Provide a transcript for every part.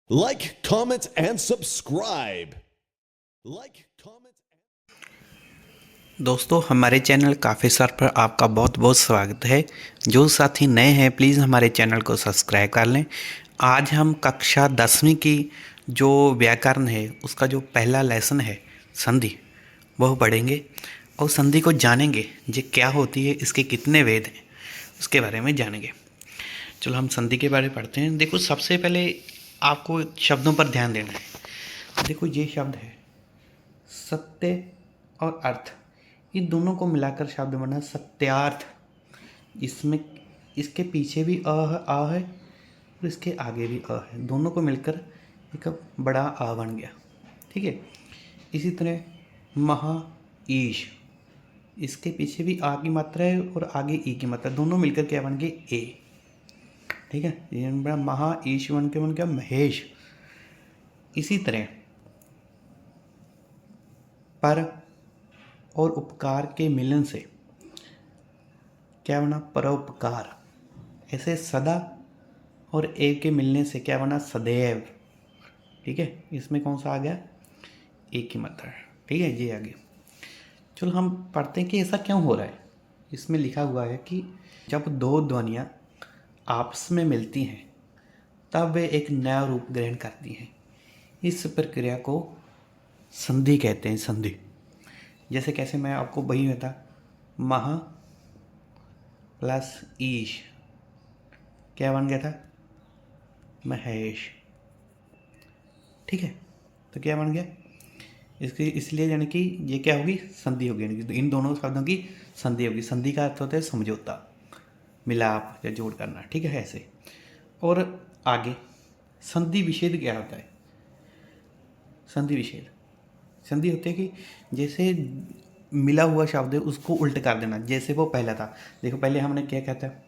Like, comment, and subscribe. Like, comment. दोस्तों हमारे channel काफ़ी सर पर आपका बहुत बहुत स्वागत है। जो साथी नए हैं प्लीज़ हमारे चैनल को सब्सक्राइब कर लें। आज हम कक्षा 10वीं की जो व्याकरण है उसका जो पहला लेसन है संधि वह पढ़ेंगे और संधि को जानेंगे ये क्या होती है, इसके कितने वेद हैं उसके बारे में जानेंगे। चलो हम संधि के बारे में पढ़ते हैं। देखो सबसे पहले आपको शब्दों पर ध्यान देना है। देखो ये शब्द है सत्य और अर्थ, इन दोनों को मिलाकर शब्द बना सत्यार्थ। इसमें इसके पीछे भी आ है और इसके आगे भी अ है, दोनों को मिलकर एक बड़ा आ बन गया। ठीक है। इसी तरह महा ईश, इसके पीछे भी आ की मात्रा है और आगे ई की मात्रा, दोनों मिलकर क्या बन गए ए। ठीक है, ये बड़ा महा ईश बन गया महेश। इसी तरह पर और उपकार के मिलन से क्या बना परोपकार। ऐसे सदा और एक के मिलने से क्या बना सदैव। ठीक है, इसमें कौन सा आ गया एक की मात्रा। ठीक है, ये आ गया। चलो हम पढ़ते हैं कि ऐसा क्यों हो रहा है। इसमें लिखा हुआ है कि जब दो ध्वनियाँ आपस में मिलती हैं तब वे एक नया रूप ग्रहण करती हैं। इस प्रक्रिया को संधि कहते हैं। संधि जैसे कैसे, मैं आपको वही बता, महा प्लस ईश क्या बन गया था महेश। ठीक है, तो क्या बन गया इसकी, इसलिए यानी कि ये क्या होगी संधि होगी, यानी कि इन दोनों शब्दों की संधि होगी। संधि का अर्थ होता है समझौता, मिलाप या जोड़ करना। ठीक है, ऐसे। और आगे संधि विच्छेद क्या होता है। संधि विच्छेद, संधि होती है कि जैसे मिला हुआ शब्द है उसको उल्ट कर देना, जैसे वो पहला था। देखो पहले हमने क्या कहता है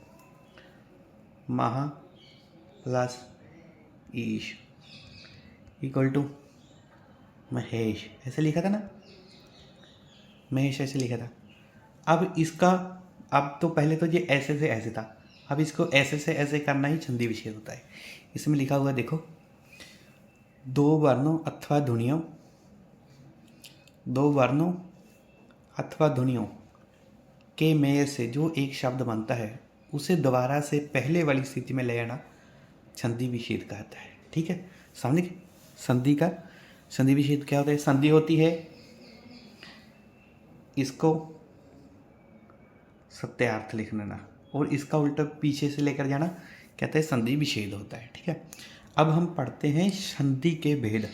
महा प्लस ईश इक्वल टू महेश, ऐसे लिखा था ना, महेश ऐसे लिखा था। अब इसका, अब तो पहले तो ये ऐसे से ऐसे था, अब इसको ऐसे से ऐसे करना ही संधि विच्छेद होता है। इसमें लिखा हुआ देखो, दो वर्णों अथवा ध्वनियों, दो वर्णों अथवा ध्वनियों के मेल से जो एक शब्द बनता है उसे दोबारा से पहले वाली स्थिति में ले आना संधि विच्छेद कहता है। ठीक है, समझ गए। संधि का, संधि विच्छेद क्या होता है। संधि होती है इसको सत्यार्थ लिख लेना और इसका उल्टा पीछे से लेकर जाना कहते हैं संधि विच्छेद होता है। ठीक है, अब हम पढ़ते हैं संधि के भेद।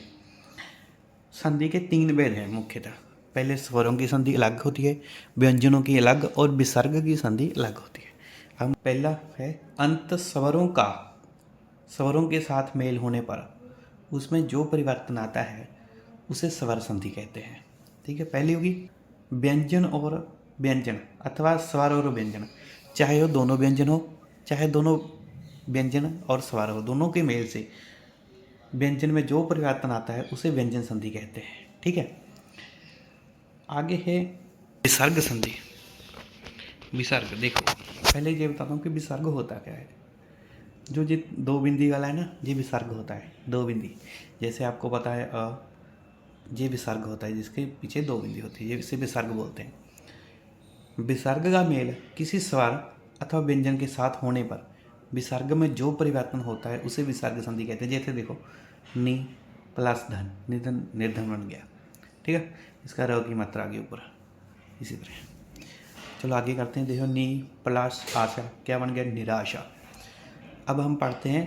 संधि के तीन भेद हैं मुख्यतः। पहले स्वरों की संधि अलग होती है, व्यंजनों की अलग और विसर्ग की संधि अलग होती है। हम पहला है अंत स्वरों का, स्वरों के साथ मेल होने पर उसमें जो परिवर्तन आता है उसे स्वर संधि कहते हैं। ठीक है, पहली होगी व्यंजन और व्यंजन अथवा स्वर और व्यंजन, चाहे वो दोनों व्यंजन हो चाहे दोनों व्यंजन और स्वर हो, दोनों के मेल से व्यंजन में जो परिवर्तन आता है उसे व्यंजन संधि कहते हैं। ठीक है, आगे है विसर्ग संधि। विसर्ग देखो, पहले ये बताता हूँ कि विसर्ग होता क्या है। जो ये दो बिंदी वाला है ना, ये विसर्ग होता है। दो बिंदी, जैसे आपको पता है ये विसर्ग होता है जिसके पीछे दो बिंदी होती है, ये इसे विसर्ग बोलते हैं। विसर्ग का मेल किसी स्वर अथवा व्यंजन के साथ होने पर विसर्ग में जो परिवर्तन होता है उसे विसर्ग संधि कहते हैं। जैसे देखो नि प्लस धन, निधन निर्धन बन गया। ठीक है, इसका र की मात्रा आगे ऊपर। इसी तरह चलो आगे करते हैं। देखो नी प्लस आशा क्या बन गया निराशा। अब हम पढ़ते हैं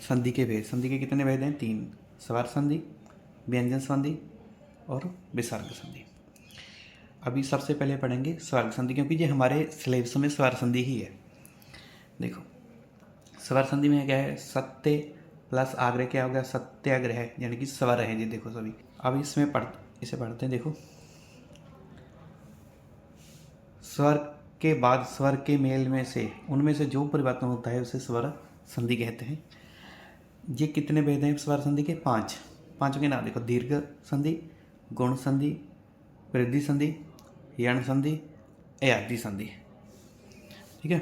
संधि के भेद। संधि के कितने भेद हैं तीन, स्वर संधि, व्यंजन संधि और विसर्ग संधि। अभी सबसे पहले पढ़ेंगे स्वर संधि, क्योंकि ये हमारे सिलेबस में स्वर संधि ही है। देखो स्वर संधि में क्या है, सत्य प्लस आग्रह क्या हो गया सत्याग्रह, यानी कि स्वर है जी। देखो सभी, अब इसमें इसे पढ़ते हैं। देखो स्वर के बाद स्वर के मेल में से उनमें से जो परिवर्तन होता है उसे स्वर संधि कहते हैं। ये कितने भेद हैं स्वर संधि के, पांच। पांचों के नाम देखो, दीर्घ संधि, गुण संधि, वृद्धि संधि, यण संधि, अयादि संधि। ठीक है,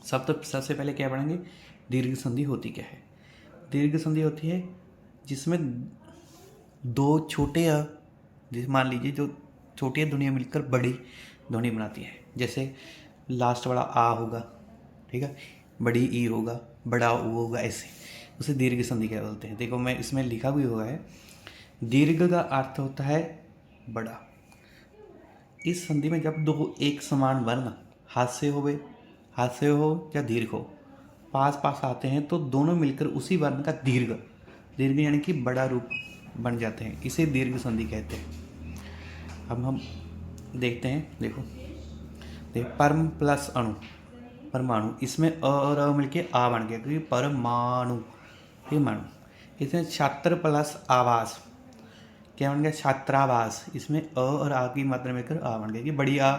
सबसे पहले क्या पढ़ेंगे दीर्घ संधि होती क्या है। दीर्घ संधि होती है जिसमें दो छोटे अ, जैसे मान लीजिए जो छोटी ध्वनियाँ मिलकर बड़ी ध्वनि बनाती है, जैसे लास्ट वाला आ होगा, ठीक है, बड़ी ई होगा, बड़ा ऊ होगा, ऐसे उसे दीर्घ संधि क्या बोलते हैं। देखो मैं इसमें लिखा भी हुआ है, दीर्घ का अर्थ होता है बड़ा। इस संधि में जब दो एक समान वर्ण हाथ से हो या दीर्घ हो पास पास आते हैं तो दोनों मिलकर उसी वर्ण का दीर्घ दीर्घ यानी कि बड़ा रूप बन जाते हैं, इसे दीर्घ संधि कहते हैं। अब हम देखते हैं, देखो परम प्लस अणु परमाणु, इसमें अ और अ मिलके आ बन गया क्योंकि परमाणु, ये माणु। इसमें छात्र प्लस आवास क्या बन गया, छात्रावास, इसमें अ और आ की मात्रा मिलकर आ बन गया कि बड़ी आ,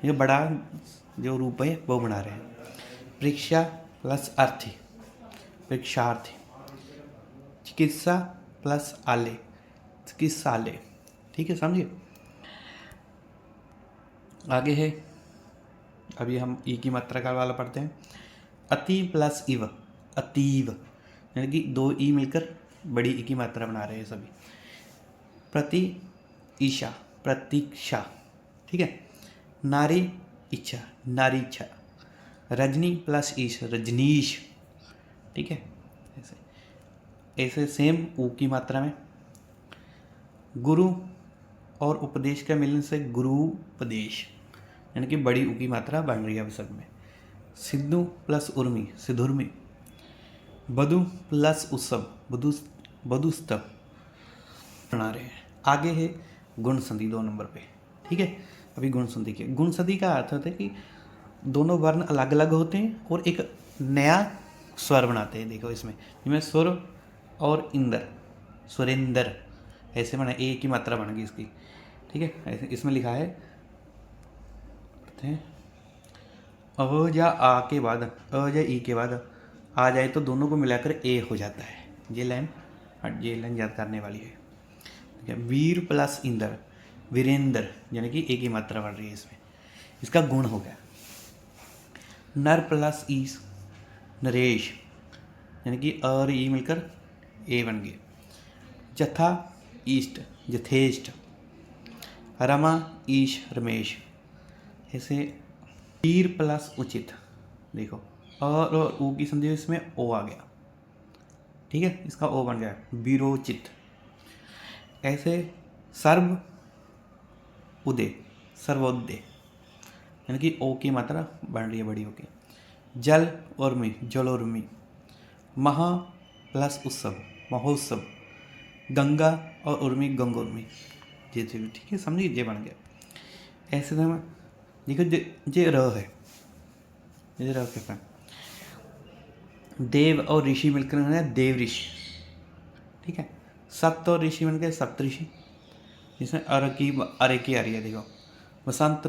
ये बड़ा जो रूप है वो बना रहे हैं। परीक्षा प्लस अर्थी परीक्षार्थी, चिकित्सा प्लस आले चिकित्सालय, ठीक है, समझिए। आगे है, अभी हम ई की मात्रा का वाला पढ़ते हैं। अति प्लस इव अतीव, यानी कि दो ई मिलकर बड़ी ई की मात्रा बना रहे हैं सभी। प्रति ईशा प्रतीक्षा, ठीक है। नारी इच्छा नारी इच्छा। रजनी प्लस ईश रजनीश, ठीक है। ऐसे ऐसे सेम ऊ की मात्रा में। गुरु और उपदेश का मिलन से गुरुपदेश, यानी कि बड़ी ऊ की मात्रा बन रही है अब सब में। सिद्धू प्लस उर्मी सिद्धुर्मी। बधु प्लस उत्सव बधुस्तव बना रहे हैं। आगे है गुण संधि 2 नंबर पे, ठीक है। अभी गुण संधि के गुण संधि का अर्थ होता है कि दोनों वर्ण अलग अलग होते हैं और एक नया स्वर बनाते हैं। देखो इसमें सुर और इंदर सुरेंदर, ऐसे बना ए की मात्रा बन गई इसकी, ठीक है। ऐसे इसमें लिखा है अ या आ के बाद अ या ई के बाद आ जाए तो दोनों को मिलाकर ए हो जाता है। ये लाइन याद करने वाली है, ठीक है। वीर प्लस इंदर वीरेंद्र, यानी कि ए की मात्रा बढ़ रही है इसमें, इसका गुण हो गया। नर प्लस ईस नरेश, यानी कि अ और ई मिलकर ए बन गए। जथा ईष्ट जथेष्ट। रमा ईश रमेश, ऐसे। वीर प्लस उचित, देखो और ऊ की संधि इसमें ओ आ गया, ठीक है, इसका ओ बन गया वीरोचित। ऐसे सर्व उदय सर्वोदय, यानी कि ओ की मात्रा बढ़ रही है बड़ी होगी। जल उर्मी जलोर्मी। महा प्लस उत्सव महोत्सव। गंगा और उर्मी गंगोर्मी, ये ठीक है, समझिए ये बन गया। ऐसे में देखो ये र है, ये र कहता है। देव और ऋषि मिलकर बना देव ऋषि, ठीक है। सप्त और ऋषि मिलकर सप्त ऋषि, जिसमें अरे की आ रही है, देखो। वसंत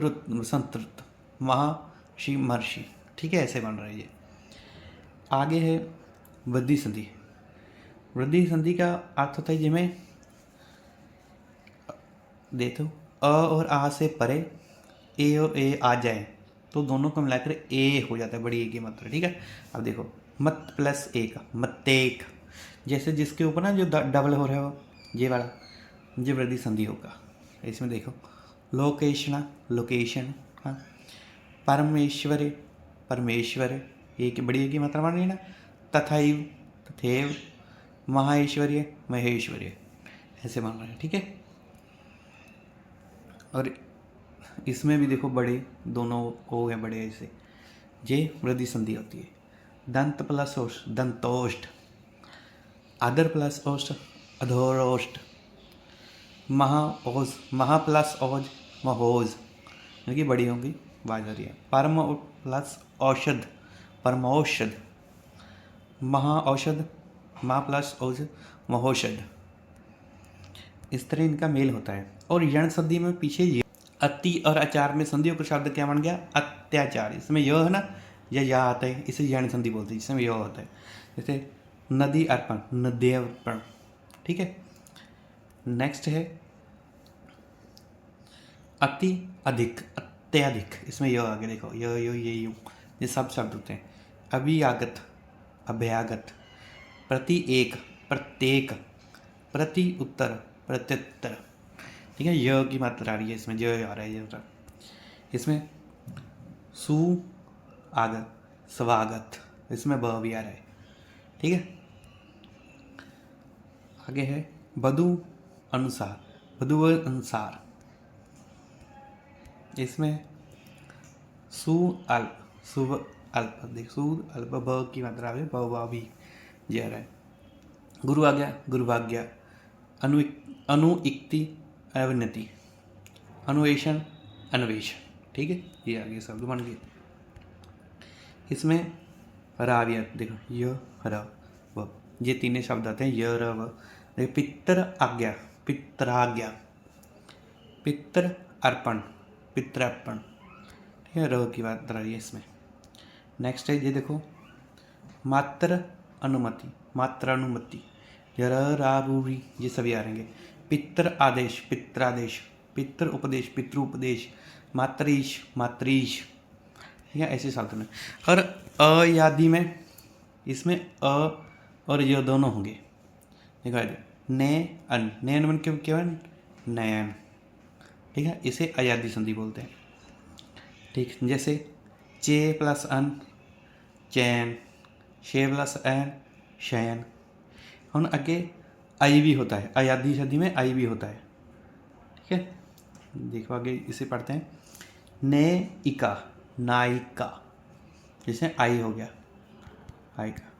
ऋत महर्षि महर्षि, ठीक है, ऐसे बन रहा है ये। आगे है वृद्धि संधि। वृद्धि संधि का अर्थ होता है जिसमें देखो अ और आ से परे ए और ए आ जाए तो दोनों को मिलाकर ए हो जाता है, बड़ी ए की मात्रा, ठीक है। अब देखो मत प्लस एक मत्तेक, जैसे जिसके ऊपर ना जो डबल हो रहा हो ये वाला, ये वृद्धि संधि होगा। इसमें देखो लोकेशना लोकेशन, हाँ। परमेश्वरे परमेश्वर, एक बड़ी ए की मात्रा मान रही है ना। तथैव तथैव। महाऐश्वर्य महेश्वर्य, ऐसे मान रहे हैं, ठीक है। और इसमें भी देखो बड़े दोनों हो गए बड़े, ऐसे ये वृद्धि संधि होती है। दंत प्लस ओष्ठ दंतोष्ठ। अधर प्लस ओष्ठ अधोरोष्ठ। महाओज महा प्लस ओज महोज, यानी कि बड़ी होंगी आवाज आ रही है। परम प्लस औषध परमौषध। महा औषध मा प्लस औष महोषध, इस तरह इनका मेल होता है। और यण संधि में पीछे ये अति और आचार में संधियों का शब्द क्या बन गया अत्याचार, इसमें यह है ना या आता है, इसे यण संधि बोलते हैं, जिसमें यह होता है। जैसे नदी अर्पण नदी अर्पण, ठीक है। नेक्स्ट है अति अधिक अत्यधिक, इसमें यह आगे देखो ये सब शब्द होते हैं। अभियागत अभ्यागत। प्रति एक, प्रत्येक, प्रति उत्तर, प्रत्युत्तर, ठीक है। य की मात्रा आ रही है इसमें, ज आ रहा है ये। इसमें सु आगत, स्वागत, इसमें ब भी आ रहा है, ठीक है। आगे है वधु अनुसार, वधु अनुसार, इसमें सु अल्प, शुभ अल्प, देख सु अल्प, ब की मात्रा है, ब भी जे आ रहा है। गुरु आ गया, गुरुभाग्य, अनुइक्ति, अवनति, अन्वेषण, अन्वेष, ठीक है। ये आगे शब्द बन गए। इसमें रावियत, देखो य र व, ये तीनों शब्द आते हैं, य र व। देखो पितर आज्ञा, पितराज्ञा, पितर अर्पण, पितरार्पण, ठीक है। र की बात रही है इसमें। नेक्स्ट है ये देखो मात्र अनुमति, मात्र अनुमति, र रा रू री, ये सभी आ रहेंगे। पितर आदेश, पित्रादेश, पितर उपदेश, पितृपदेश, मातरीश, मातरीश, ठीक है। ऐसे शब्द में और अयादि में इसमें अ और य दोनों होंगे। देखो ने अन, नयन मन के केवल नयन, ठीक है। इसे अयादि संधि बोलते हैं, ठीक। जैसे चे प्लस अन, चैन, शे प्लस एन, शयन। हम आगे आई भी होता है, अयादि संधि में आई भी होता है, ठीक है। देखो आगे इसे पढ़ते हैं। ने इका, नायिका, जिसमें आई हो गया, आई का।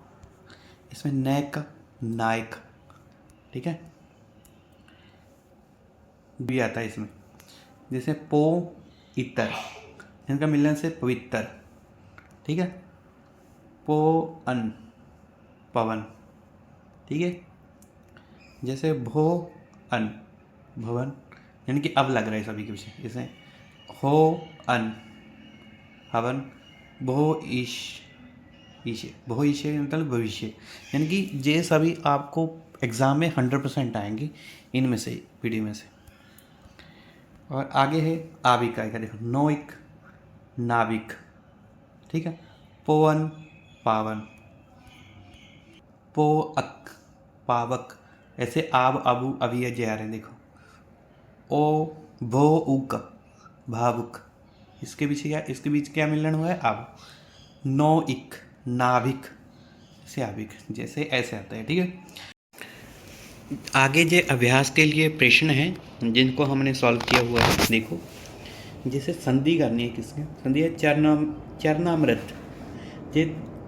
इसमें नैक, नायक, ठीक है, भी आता है इसमें। जैसे पो इतर, इनका मिलने से पवित्र, ठीक है। पो अन, पवन, ठीक है। जैसे भो अन, भवन, यानी कि अब लग रहा है सभी के पीछे। जैसे हो अन, हवन, भो ईश, ईशे, भो ईशे मतलब भविष्य, यानी कि ये सभी आपको एग्ज़ाम में 100% आएंगे इनमें से, पीढ़ी में से। और आगे है आविका का, देखो नोइक, नाविक, ठीक है। पोवन, पावन, पोअक, पावक, ऐसे आब, अबू, अभी जे आ रहे हैं। देखो ओ भो उक, भावुक, इसके पीछे क्या, इसके बीच क्या मिलन हुआ है, अब। नो इक, नाभिक, से आविक, जैसे ऐसे आता है, ठीक है। आगे जो अभ्यास के लिए प्रश्न हैं जिनको हमने सॉल्व किया हुआ है, देखो जैसे संधि करनी है, किसके संधि है, चरणामृत, ये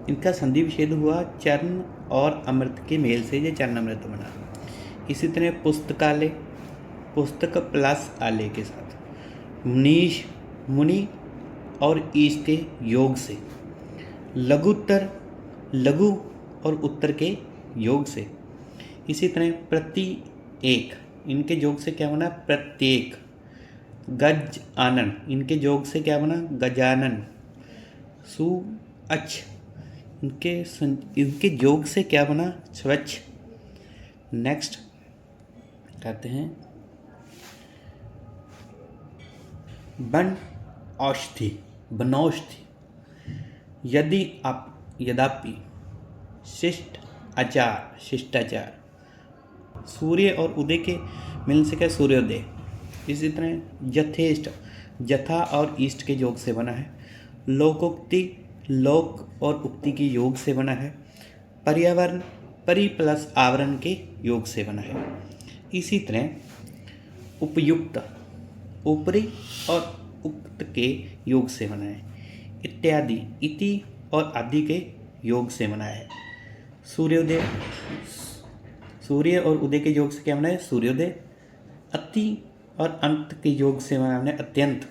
इनका संधि विच्छेद हुआ चरण और अमृत के मेल से ये चरणामृत बना। इसी तरह पुस्तकालय, पुस्तक प्लस आलय के साथ, मुनीश, मुनि और ईश के योग से, लघुत्तर, लघु और उत्तर के योग से। इसी तरह प्रति एक, इनके योग से क्या बना, प्रत्येक। गज आनन, इनके योग से क्या बना, गजानन। सु अच्छ, इनके योग से क्या बना, स्वच्छ। नेक्स्ट कहते हैं बन औषधि, बनौषधि, यदि आप, यद्यपि, शिष्ट आचार, शिष्टाचार, सूर्य और उदय के मिलन से क्या, सूर्योदय। इसी तरह यथेष्ट, यथा और ईष्ट के योग से बना है। लोकोक्ति, लोक और उक्ति के योग से बना है। पर्यावरण, परि प्लस आवरण के योग से बना है। इसी तरह उपयुक्त, ऊपरी और उक्त के योग से बना है। इत्यादि, इति और आदि के योग से बना है। सूर्योदय, सूर्य और उदय के योग से क्या बना है, सूर्योदय। अति और अंत के योग से बना है अत्यंत।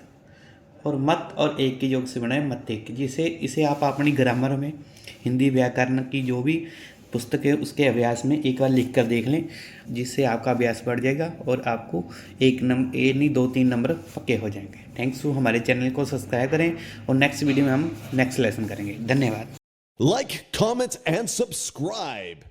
और मत और एक के योग से बना है मत एक। जिसे इसे आप अपनी ग्रामर में, हिंदी व्याकरण की जो भी पुस्तक है उसके अभ्यास में एक बार लिख कर देख लें, जिससे आपका अभ्यास बढ़ जाएगा और आपको एक नहीं 2-3 नंबर पक्के हो जाएंगे। थैंक्स टू, हमारे चैनल को सब्सक्राइब करें और नेक्स्ट वीडियो में हम नेक्स्ट लेसन करेंगे। धन्यवाद। Like, comment, and subscribe.